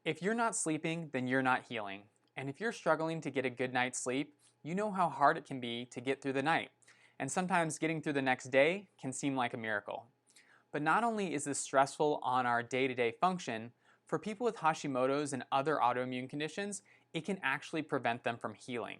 If you're not sleeping, then you're not healing. And if you're struggling to get a good night's sleep, you know how hard it can be to get through the night. And sometimes getting through the next day can seem like a miracle. But not only is this stressful on our day-to-day function, for people with Hashimoto's and other autoimmune conditions, it can actually prevent them from healing.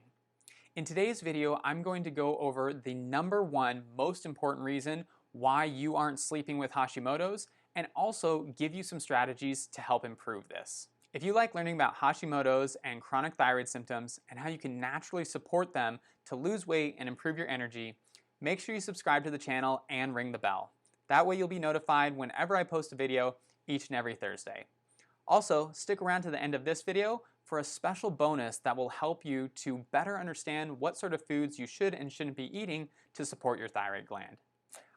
In today's video, I'm going to go over the number one most important reason why you aren't sleeping with Hashimoto's and also give you some strategies to help improve this. If you like learning about Hashimoto's and chronic thyroid symptoms and how you can naturally support them to lose weight and improve your energy, make sure you subscribe to the channel and ring the bell. That way you'll be notified whenever I post a video each and every Thursday. Also, stick around to the end of this video for a special bonus that will help you to better understand what sort of foods you should and shouldn't be eating to support your thyroid gland.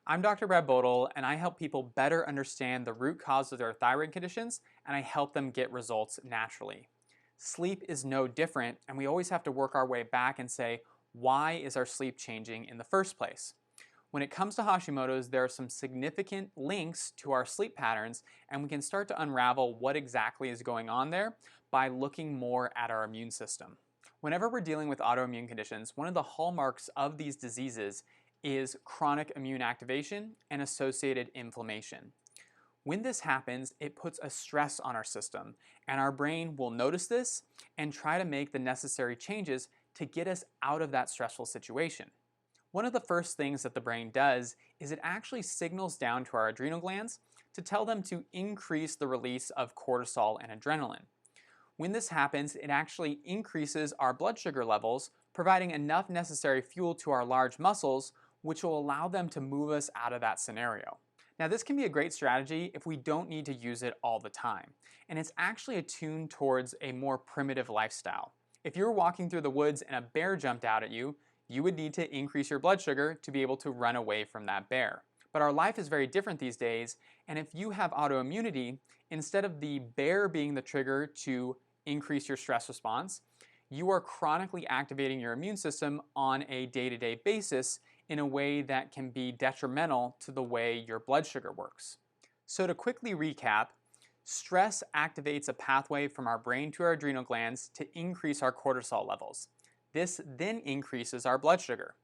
I'm Dr. Bodle, and I help people better understand the root cause of their thyroid conditions, and I help them get results naturally. Sleep is no different, and we always have to work our way back and say, why is our sleep changing in the first place? When it comes to Hashimoto's, there are some significant links to our sleep patterns, and we can start to unravel what exactly is going on there by looking more at our immune system. Whenever we're dealing with autoimmune conditions, one of the hallmarks of these diseases is chronic immune activation and associated inflammation. When this happens, it puts a stress on our system, and our brain will notice this and try to make the necessary changes to get us out of that stressful situation. One of the first things that the brain does is it actually signals down to our adrenal glands to tell them to increase the release of cortisol and adrenaline. When this happens, it actually increases our blood sugar levels, providing enough necessary fuel to our large muscles, which will allow them to move us out of that scenario. Now, this can be a great strategy if we don't need to use it all the time, and it's actually attuned towards a more primitive lifestyle. If you were walking through the woods and a bear jumped out at you, you would need to increase your blood sugar to be able to run away from that bear. But our life is very different these days, and if you have autoimmunity, instead of the bear being the trigger to increase your stress response, you are chronically activating your immune system on a day-to-day basis in a way that can be detrimental to the way your blood sugar works. So to quickly recap, stress activates a pathway from our brain to our adrenal glands to increase our cortisol levels. This then increases our blood sugar.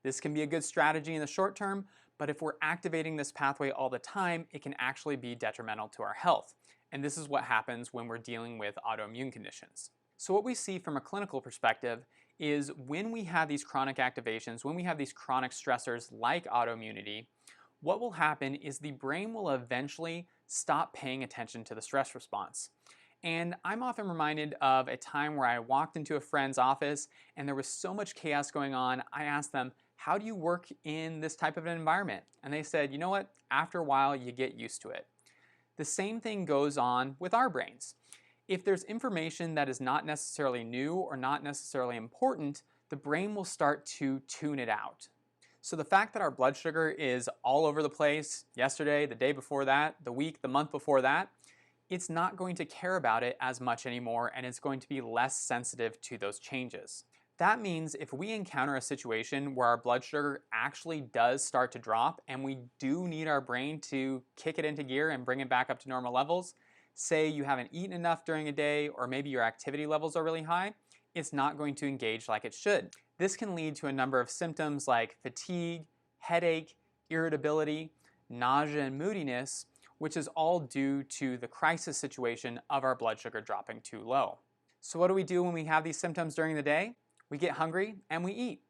This can be a good strategy in the short term, but if we're activating this pathway all the time, it can actually be detrimental to our health. And this is what happens when we're dealing with autoimmune conditions. So what we see from a clinical perspective is when we have these chronic activations, when we have these chronic stressors like autoimmunity, what will happen is the brain will eventually stop paying attention to the stress response. And I'm often reminded of a time where I walked into a friend's office and there was so much chaos going on. I asked them, how do you work in this type of an environment? And they said, you know what, after a while you get used to it. The same thing goes on with our brains. If there's information that is not necessarily new or not necessarily important, the brain will start to tune it out. So the fact that our blood sugar is all over the place, yesterday, the day before that, the week, the month before that, it's not going to care about it as much anymore, and it's going to be less sensitive to those changes. That means if we encounter a situation where our blood sugar actually does start to drop and we do need our brain to kick it into gear and bring it back up to normal levels, say you haven't eaten enough during a day or maybe your activity levels are really high, it's not going to engage like it should. This can lead to a number of symptoms like fatigue, headache, irritability, nausea, and moodiness, which is all due to the crisis situation of our blood sugar dropping too low. So what do we do when we have these symptoms during the day? We get hungry and we eat.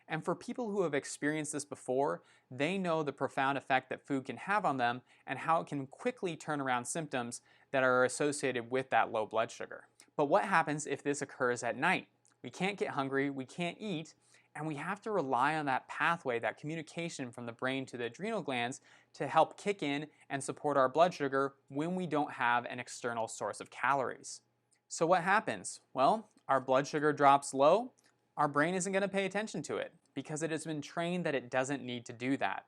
And for people who have experienced this before, they know the profound effect that food can have on them and how it can quickly turn around symptoms that are associated with that low blood sugar. But what happens if this occurs at night? We can't get hungry, we can't eat, and we have to rely on that pathway, that communication from the brain to the adrenal glands to help kick in and support our blood sugar when we don't have an external source of calories. So what happens? Well, our blood sugar drops low. Our brain isn't going to pay attention to it because it has been trained that it doesn't need to do that.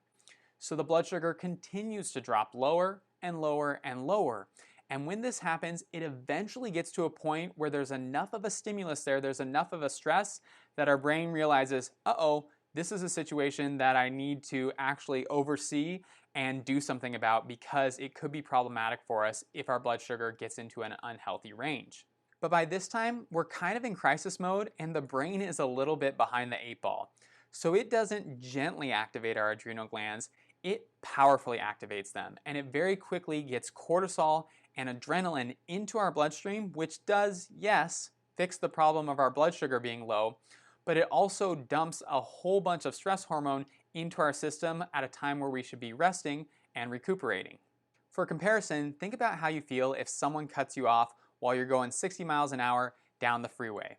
So the blood sugar continues to drop lower and lower and lower. And when this happens, it eventually gets to a point where there's enough of a stimulus there, there's enough of a stress that our brain realizes, uh-oh, this is a situation that I need to actually oversee and do something about, because it could be problematic for us if our blood sugar gets into an unhealthy range. But by this time, we're kind of in crisis mode and the brain is a little bit behind the 8 ball. So it doesn't gently activate our adrenal glands, it powerfully activates them, and it very quickly gets cortisol and adrenaline into our bloodstream, which does, yes, fix the problem of our blood sugar being low, but it also dumps a whole bunch of stress hormone into our system at a time where we should be resting and recuperating. For comparison, think about how you feel if someone cuts you off while you're going 60 miles an hour down the freeway.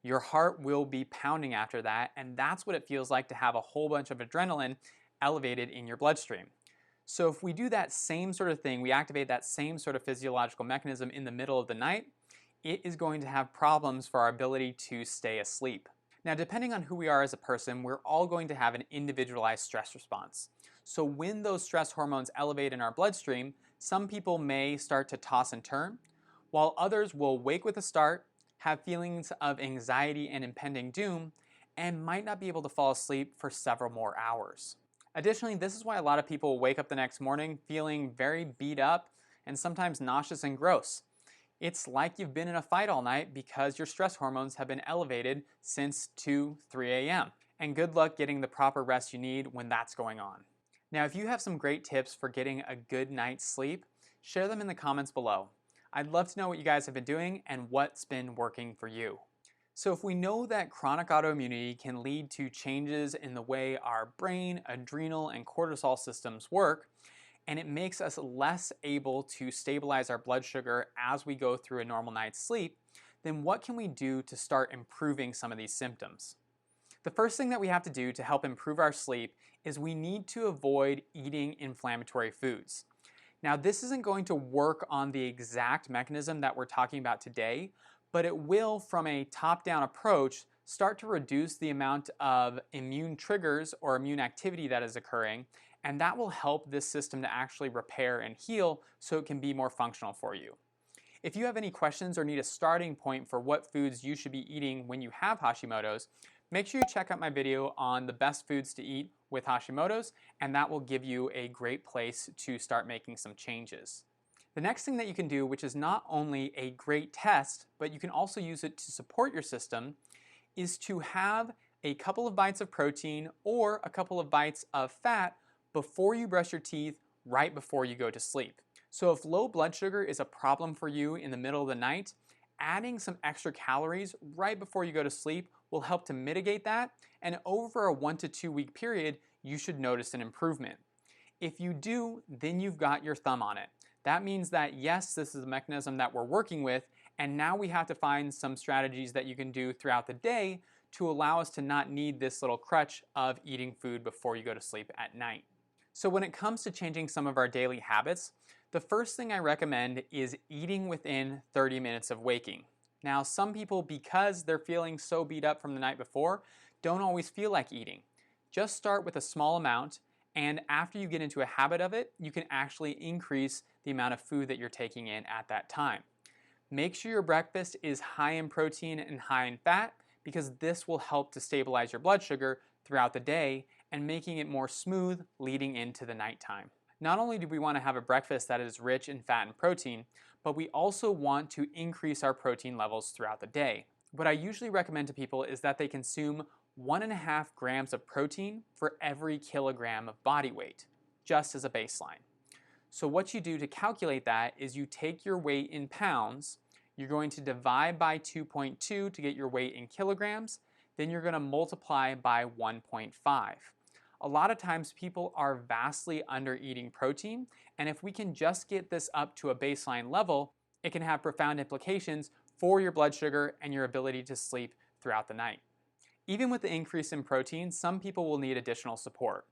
Your heart will be pounding after that, and that's what it feels like to have a whole bunch of adrenaline elevated in your bloodstream. So if we do that same sort of thing, we activate that same sort of physiological mechanism in the middle of the night, it is going to have problems for our ability to stay asleep. Now, depending on who we are as a person, we're all going to have an individualized stress response. So when those stress hormones elevate in our bloodstream, some people may start to toss and turn, while others will wake with a start, have feelings of anxiety and impending doom, and might not be able to fall asleep for several more hours. Additionally, this is why a lot of people wake up the next morning feeling very beat up and sometimes nauseous and gross. It's like you've been in a fight all night because your stress hormones have been elevated since 2, 3 a.m. And good luck getting the proper rest you need when that's going on. Now, if you have some great tips for getting a good night's sleep, share them in the comments below. I'd love to know what you guys have been doing and what's been working for you. So if we know that chronic autoimmunity can lead to changes in the way our brain, adrenal, and cortisol systems work, and it makes us less able to stabilize our blood sugar as we go through a normal night's sleep, then what can we do to start improving some of these symptoms? The first thing that we have to do to help improve our sleep is we need to avoid eating inflammatory foods. Now, this isn't going to work on the exact mechanism that we're talking about today, but it will, from a top-down approach, start to reduce the amount of immune triggers or immune activity that is occurring, and that will help this system to actually repair and heal so it can be more functional for you. If you have any questions or need a starting point for what foods you should be eating when you have Hashimoto's, make sure you check out my video on the best foods to eat with Hashimoto's, and that will give you a great place to start making some changes. The next thing that you can do, which is not only a great test, but you can also use it to support your system, is to have a couple of bites of protein or a couple of bites of fat before you brush your teeth, right before you go to sleep. So if low blood sugar is a problem for you in the middle of the night, adding some extra calories right before you go to sleep will help to mitigate that, and over a 1 to 2 week period, you should notice an improvement. If you do, then you've got your thumb on it. That means that yes, this is a mechanism that we're working with, and now we have to find some strategies that you can do throughout the day to allow us to not need this little crutch of eating food before you go to sleep at night. So when it comes to changing some of our daily habits, the first thing I recommend is eating within 30 minutes of waking. Now, some people, because they're feeling so beat up from the night before, don't always feel like eating. Just start with a small amount, and after you get into a habit of it, you can actually increase the amount of food that you're taking in at that time. Make sure your breakfast is high in protein and high in fat, because this will help to stabilize your blood sugar throughout the day and making it more smooth leading into the nighttime. Not only do we want to have a breakfast that is rich in fat and protein, but we also want to increase our protein levels throughout the day. What I usually recommend to people is that they consume 1.5 grams of protein for every kilogram of body weight, just as a baseline. So what you do to calculate that is you take your weight in pounds, you're going to divide by 2.2 to get your weight in kilograms, then you're going to multiply by 1.5. A lot of times people are vastly under eating protein, and if we can just get this up to a baseline level, it can have profound implications for your blood sugar and your ability to sleep throughout the night. Even with the increase in protein, some people will need additional support,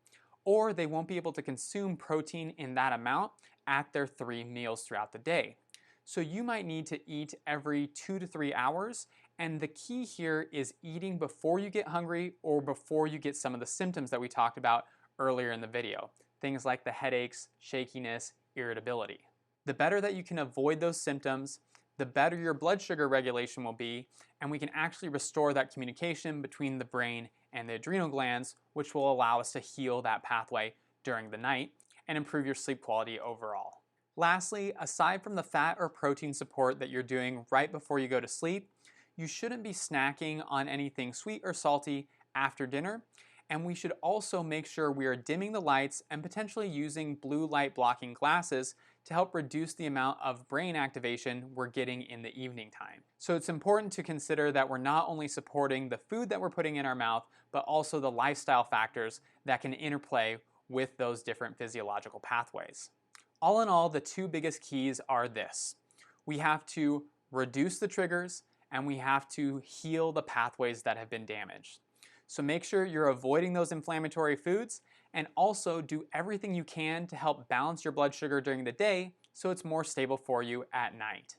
or they won't be able to consume protein in that amount at their 3 meals throughout the day. So you might need to eat every 2 to 3 hours, and the key here is eating before you get hungry or before you get some of the symptoms that we talked about earlier in the video. Things like the headaches, shakiness, irritability. The better that you can avoid those symptoms, the better your blood sugar regulation will be, and we can actually restore that communication between the brain and the adrenal glands, which will allow us to heal that pathway during the night. and improve your sleep quality overall. Lastly, aside from the fat or protein support that you're doing right before you go to sleep, you shouldn't be snacking on anything sweet or salty after dinner, and we should also make sure we are dimming the lights and potentially using blue light blocking glasses to help reduce the amount of brain activation we're getting in the evening time. So it's important to consider that we're not only supporting the food that we're putting in our mouth, but also the lifestyle factors that can interplay with those different physiological pathways. All in all, the two biggest keys are this. We have to reduce the triggers and we have to heal the pathways that have been damaged. So make sure you're avoiding those inflammatory foods and also do everything you can to help balance your blood sugar during the day so it's more stable for you at night.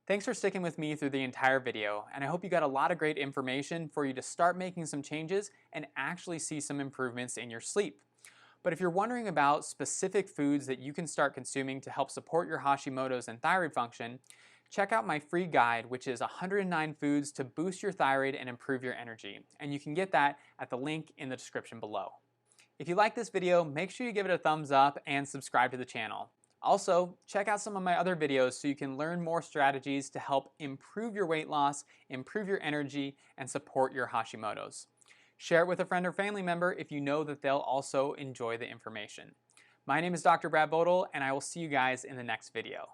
Thanks for sticking with me through the entire video, and I hope you got a lot of great information for you to start making some changes and actually see some improvements in your sleep. But if you're wondering about specific foods that you can start consuming to help support your Hashimoto's and thyroid function, check out my free guide, which is 109 foods to boost your thyroid and improve your energy. And you can get that at the link in the description below. If you like this video, make sure you give it a thumbs up and subscribe to the channel. Also, check out some of my other videos so you can learn more strategies to help improve your weight loss, improve your energy, and support your Hashimoto's. Share it with a friend or family member if you know that they'll also enjoy the information. My name is Dr. Brad Bodle, and I will see you guys in the next video.